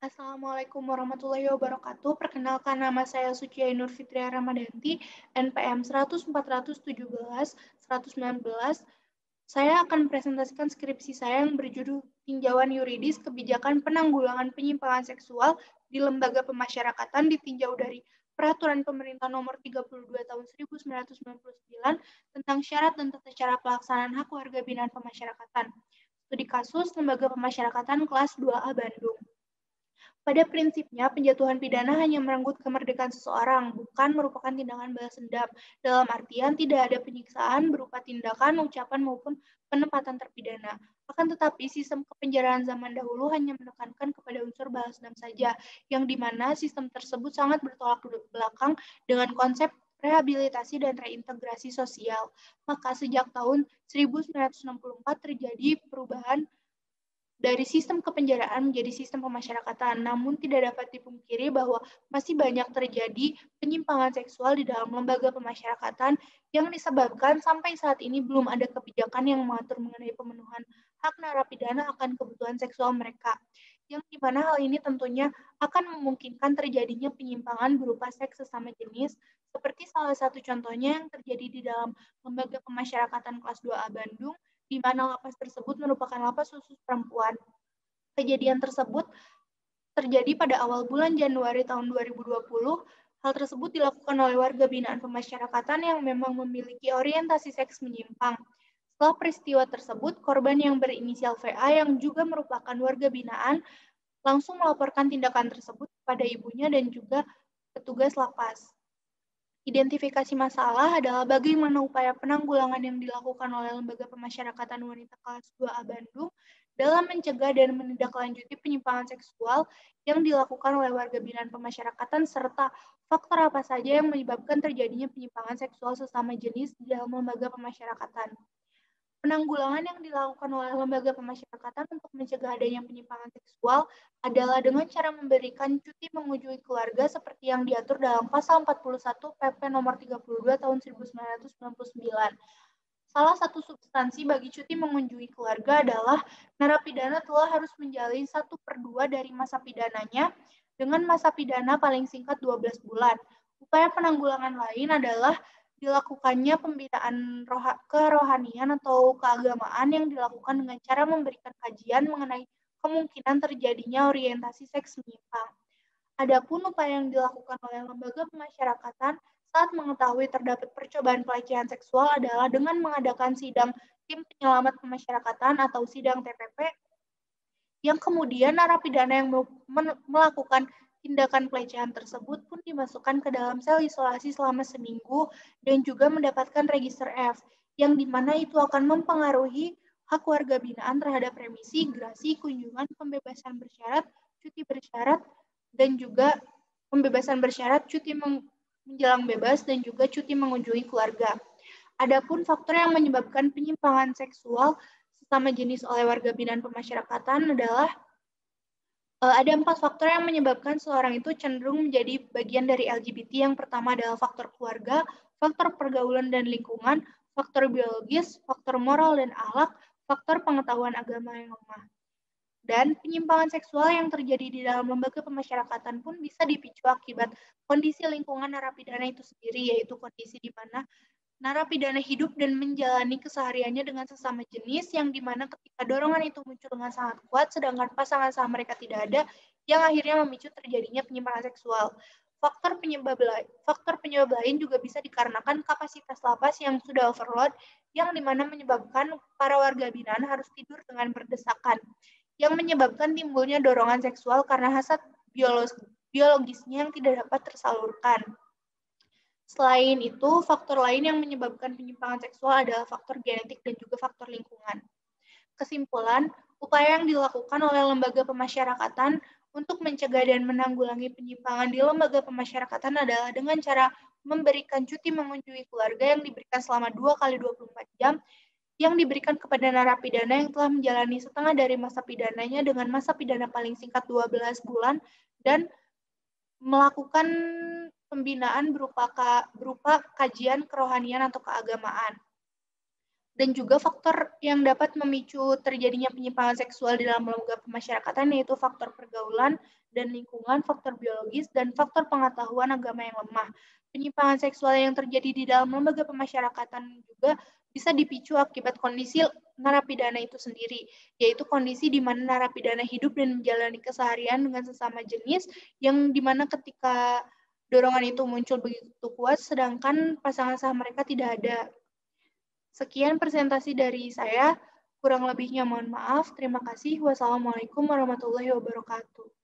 Assalamualaikum warahmatullahi wabarakatuh. Perkenalkan, nama saya Suci Ainur Fitria Ramadanti, NPM 100-417-119. Saya akan presentasikan skripsi saya yang berjudul Tinjauan Yuridis Kebijakan Penanggulangan Penyimpangan Seksual di Lembaga Pemasyarakatan ditinjau dari Peraturan Pemerintah Nomor 32 Tahun 1999 tentang syarat dan tata cara pelaksanaan hak warga binaan pemasyarakatan. Studi kasus Lembaga Pemasyarakatan kelas 2A Bandung. Pada prinsipnya, penjatuhan pidana hanya merenggut kemerdekaan seseorang, bukan merupakan tindakan balas dendam. Dalam artian, tidak ada penyiksaan berupa tindakan, ucapan, maupun penempatan terpidana. Akan tetapi, sistem kepenjaraan zaman dahulu hanya menekankan kepada unsur balas dendam saja, yang dimana sistem tersebut sangat bertolak belakang dengan konsep rehabilitasi dan reintegrasi sosial. Maka sejak tahun 1964 terjadi perubahan dari sistem kepenjaraan menjadi sistem pemasyarakatan. Namun tidak dapat dipungkiri bahwa masih banyak terjadi penyimpangan seksual di dalam lembaga pemasyarakatan yang disebabkan sampai saat ini belum ada kebijakan yang mengatur mengenai pemenuhan hak narapidana akan kebutuhan seksual mereka. Yang di mana hal ini tentunya akan memungkinkan terjadinya penyimpangan berupa seks sesama jenis, seperti salah satu contohnya yang terjadi di dalam lembaga pemasyarakatan kelas 2A Bandung, di mana lapas tersebut merupakan lapas khusus perempuan. Kejadian tersebut terjadi pada awal bulan Januari tahun 2020. Hal tersebut dilakukan oleh warga binaan pemasyarakatan yang memang memiliki orientasi seks menyimpang. Setelah peristiwa tersebut, korban yang berinisial VA yang juga merupakan warga binaan langsung melaporkan tindakan tersebut kepada ibunya dan juga petugas lapas. Identifikasi masalah adalah bagaimana upaya penanggulangan yang dilakukan oleh Lembaga Pemasyarakatan Wanita kelas 2A Bandung dalam mencegah dan menindaklanjuti penyimpangan seksual yang dilakukan oleh warga binaan pemasyarakatan serta faktor apa saja yang menyebabkan terjadinya penyimpangan seksual sesama jenis di dalam lembaga pemasyarakatan. Penanggulangan yang dilakukan oleh lembaga pemasyarakatan untuk mencegah adanya penyimpangan seksual adalah dengan cara memberikan cuti mengunjungi keluarga seperti yang diatur dalam pasal 41 PP nomor 32 tahun 1999. Salah satu substansi bagi cuti mengunjungi keluarga adalah narapidana telah harus menjalani 1/2 dari masa pidananya dengan masa pidana paling singkat 12 bulan. Upaya penanggulangan lain adalah dilakukannya pembinaan kerohanian atau keagamaan yang dilakukan dengan cara memberikan kajian mengenai kemungkinan terjadinya orientasi seks menyimpang. Adapun upaya yang dilakukan oleh lembaga pemasyarakatan saat mengetahui terdapat percobaan pelecehan seksual adalah dengan mengadakan sidang tim penyelamat pemasyarakatan atau sidang TPP yang kemudian narapidana yang melakukan tindakan pelecehan tersebut pun dimasukkan ke dalam sel isolasi selama seminggu dan juga mendapatkan register F, yang dimana itu akan mempengaruhi hak warga binaan terhadap remisi, grasi, kunjungan, pembebasan bersyarat, cuti bersyarat, dan juga pembebasan bersyarat, cuti menjelang bebas, dan juga cuti mengunjungi keluarga. Adapun faktor yang menyebabkan penyimpangan seksual sesama jenis oleh warga binaan pemasyarakatan adalah ada 4 faktor yang menyebabkan seseorang itu cenderung menjadi bagian dari LGBT. Yang pertama adalah faktor keluarga, faktor pergaulan dan lingkungan, faktor biologis, faktor moral dan akhlak, faktor pengetahuan agama yang lemah. Dan penyimpangan seksual yang terjadi di dalam lembaga pemasyarakatan pun bisa dipicu akibat kondisi lingkungan narapidana itu sendiri, yaitu kondisi di mana narapidana hidup dan menjalani kesehariannya dengan sesama jenis yang dimana ketika dorongan itu muncul dengan sangat kuat, sedangkan pasangan sama mereka tidak ada, yang akhirnya memicu terjadinya penyimpangan seksual. Faktor penyebab lain juga bisa dikarenakan kapasitas lapas yang sudah overload, yang dimana menyebabkan para warga binaan harus tidur dengan berdesakan, yang menyebabkan timbulnya dorongan seksual karena hasrat biologisnya yang tidak dapat tersalurkan. Selain itu, faktor lain yang menyebabkan penyimpangan seksual adalah faktor genetik dan juga faktor lingkungan. Kesimpulan, upaya yang dilakukan oleh lembaga pemasyarakatan untuk mencegah dan menanggulangi penyimpangan di lembaga pemasyarakatan adalah dengan cara memberikan cuti mengunjungi keluarga yang diberikan selama 2 kali 24 jam yang diberikan kepada narapidana yang telah menjalani setengah dari masa pidananya dengan masa pidana paling singkat 12 bulan dan melakukan pembinaan berupa kajian kerohanian atau keagamaan. dan juga faktor yang dapat memicu terjadinya penyimpangan seksual di dalam lembaga pemasyarakatan yaitu faktor pergaulan dan lingkungan, faktor biologis, dan faktor pengetahuan agama yang lemah. Penyimpangan seksual yang terjadi di dalam lembaga pemasyarakatan juga bisa dipicu akibat kondisi narapidana itu sendiri, yaitu kondisi di mana narapidana hidup dan menjalani keseharian dengan sesama jenis, yang dimana ketika dorongan itu muncul begitu kuat, sedangkan pasangan sah mereka tidak ada. Sekian presentasi dari saya. Kurang lebihnya mohon maaf. Terima kasih. Wassalamualaikum warahmatullahi wabarakatuh.